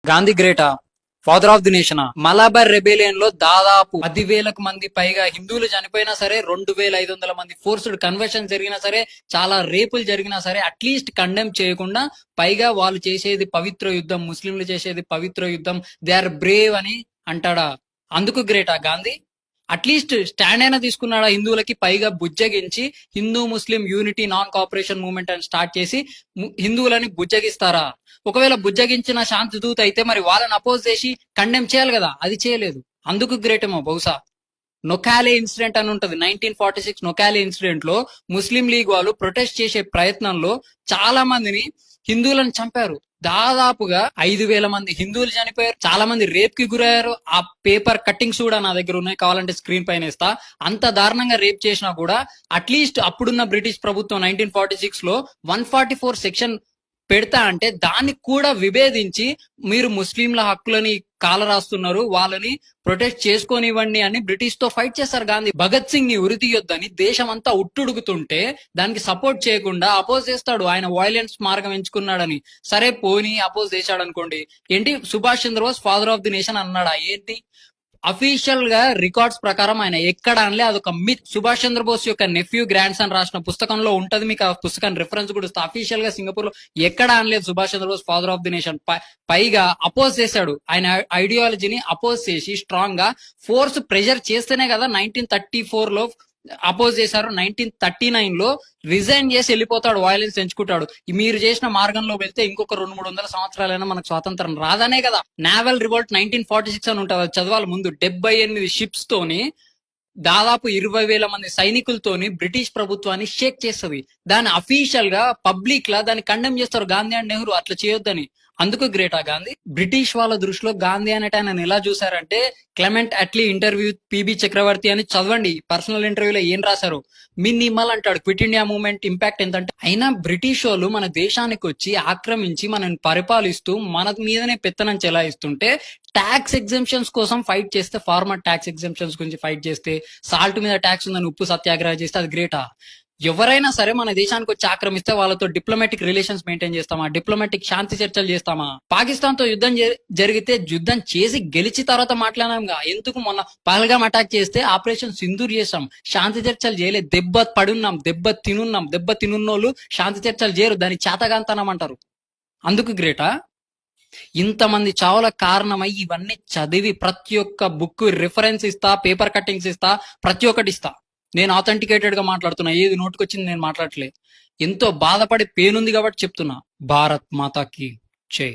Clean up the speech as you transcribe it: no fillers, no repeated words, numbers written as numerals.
Gandhi great, father of the nation. Malabar rebellion లో దాదాపు 10,000 మంది పైగా హిందువులు చనిపోయినా సరే, 2,500 మంది ఫోర్స్డ్ కన్వర్షన్ జరిగినా సరే, చాలా రేపులు జరిగినా సరే, అట్లీస్ట్ కండెమ్ చేయకుండా, పైగా వాళ్ళు చేసేది పవిత్ర యుద్ధం, ముస్లింలు చేసేది పవిత్ర యుద్ధం, దే ఆర్ బ్రేవ్ అని అంటాడా? అందుకు గ్రేటా గాంధీ? అట్లీస్ట్ స్టాండ్ అయినా తీసుకున్నాడా హిందువులకి? పైగా బుజ్జగించి హిందూ ముస్లిం యూనిటీ నాన్ కోఆపరేషన్ మూవ్మెంట్ అని స్టార్ట్ చేసి హిందువులని బుజ్జగిస్తారా? ఒకవేళ బుజ్జగించిన శాంతి దూత అయితే మరి వాళ్ళని అపోజ్ చేసి కండెమ్ చేయాలి కదా, అది చేయలేదు. అందుకు గ్రేట్ ఏమో బహుశా. నొకాలే ఇన్సిడెంట్ అని ఉంటది, 1946 నొకాలే ఇన్సిడెంట్ లో ముస్లిం లీగ్ వాళ్ళు ప్రొటెస్ట్ చేసే ప్రయత్నంలో చాలా మందిని హిందువులను చంపారు. దాదాపుగా 5,000 మంది హిందువులు చనిపోయారు, చాలా మంది రేప్ కి గురయ్యారు. ఆ పేపర్ కట్టింగ్స్ కూడా నా దగ్గర ఉన్నాయి, కావాలంటే స్క్రీన్ పైన ఇస్తా. అంత దారుణంగా రేప్ చేసినా కూడా అట్లీస్ట్ అప్పుడున్న బ్రిటిష్ ప్రభుత్వం 1946 లో 144 సెక్షన్ పెడతా అంటే దాన్ని కూడా విభేదించి మీరు ముస్లింల హక్కులని కాలరాస్తున్నారు, వాళ్ళని ప్రొటెస్ట్ చేసుకోనివ్వండి అని బ్రిటిష్ తో ఫైట్ చేస్తారు గాంధీ. భగత్ సింగ్ ని ఉరి తీయొద్దని దేశం అంతా ఉట్టుడుగుతుంటే దానికి సపోర్ట్ చేయకుండా అపోజ్ చేస్తాడు, ఆయన వైలెన్స్ మార్గం ఎంచుకున్నాడని. సరే పోని అపోజ్ చేశాడు అనుకోండి, ఏంటి Subhash Chandra Bose father of the nation అన్నాడా? ఏంటి అఫీషియల్ గా రికార్డ్స్ ప్రకారం ఆయన ఎక్కడ అనలే, అదొక మిత్. సుభాష్ చంద్రబోస్ యొక్క నెఫ్యూ గ్రాండ్ సన్ రాసిన పుస్తకంలో ఉంటది, మీకు ఆ పుస్తకాన్ని రిఫరెన్స్ కూడా ఇస్తా. అఫీషియల్ గా సింగపూర్ లో ఎక్కడ అనలేదు Subhash Chandra Bose father of the nation. పైగా అపోజ్ చేశాడు, ఆయన ఐడియాలజీని అపోజ్ చేసి స్ట్రాంగ్ గా ఫోర్స్ ప్రెషర్ చేస్తేనే కదా 1934 లో అపోజ్ చేశారు. 1939 లో రిజైన్ చేసి వెళ్ళిపోతాడు, వైలెన్స్ ఎంచుకుంటాడు. మీరు చేసిన మార్గంలో వెళ్తే ఇంకొక 200-300 సంవత్సరాలైనా మనకు స్వాతంత్రం రాదనే కదా. నావల్ రివోల్ట్ 1946 అని ఉంటుంది, చదవాలి ముందు. 78 షిప్స్ తోని దాదాపు 20,000 మంది సైనికులతోని బ్రిటిష్ ప్రభుత్వాన్ని షేక్ చేస్తుంది. దాన్ని అఫీషియల్ గా పబ్లిక్ లా దాన్ని కండెమ్ చేస్తారు గాంధీ అండ్ నెహ్రూ అట్లా చేయొద్దని. అందుకు గ్రేటా గాంధీ? బ్రిటిష్ వాళ్ళ దృష్టిలో గాంధీ అనేట ఆయన ఎలా చూసారంటే, క్లెమెంట్ అట్లీ ఇంటర్వ్యూ పిబి చక్రవర్తి అని చదవండి, పర్సనల్ ఇంటర్వ్యూలో ఏం రాశారు. మినిమల్ అంటాడు, క్విట్ ఇండియా మూవ్మెంట్ ఇంపాక్ట్ ఎంతంటే. అయినా బ్రిటిష్ వాళ్ళు మన దేశానికి వచ్చి ఆక్రమించి మనల్ని పరిపాలిస్తూ మన మీదనే పెత్తనం చెలాయిస్తుంటే, ట్యాక్స్ ఎగ్జంప్షన్స్ కోసం ఫైట్ చేస్తే, ఫార్మర్ ట్యాక్స్ ఎగ్జంప్షన్స్ గురించి ఫైట్ చేస్తే, సాల్ట్ మీద ట్యాక్స్ ఉందని ఉప్పు సత్యాగ్రహం చేస్తే అది గ్రేటా? ఎవరైనా సరే మన దేశానికి వచ్చి ఆక్రమిస్తే వాళ్ళతో డిప్లొమాటిక్ రిలేషన్స్ మెయింటైన్ చేస్తామా? డిప్లొమాటిక్ శాంతి చర్చలు చేస్తామా? పాకిస్తాన్ తో యుద్ధం జరిగితే యుద్ధం చేసి గెలిచి తర్వాత మాట్లాడాంగా. ఎందుకు మొన్న పహల్గామ్ అటాక్ చేస్తే ఆపరేషన్ సింధూర్ చేసాం, శాంతి చర్చలు చేయలేదు. దెబ్బ పడున్నాం, దెబ్బ తినున్నాం. దెబ్బ తినున్నోళ్ళు శాంతి చర్చలు చేయరు, దాన్ని చేతగాంతనం అంటారు. అందుకు గ్రేటా? ఇంతమంది చావుల కారణమై ఇవన్నీ చదివి ప్రతి ఒక్క బుక్ రిఫరెన్స్ ఇస్తా, పేపర్ కట్టింగ్స్ ఇస్తా, ప్రతి ఒక్కటి ఇస్తా. నేను ఆథెంటికేటెడ్ గా మాట్లాడుతున్నా, ఏది నోటుకొచ్చింది నేను మాట్లాడలే. ఎంతో బాధపడి పేనుంది కాబట్టి చెప్తున్నా. భారత్ మాతాకి జై.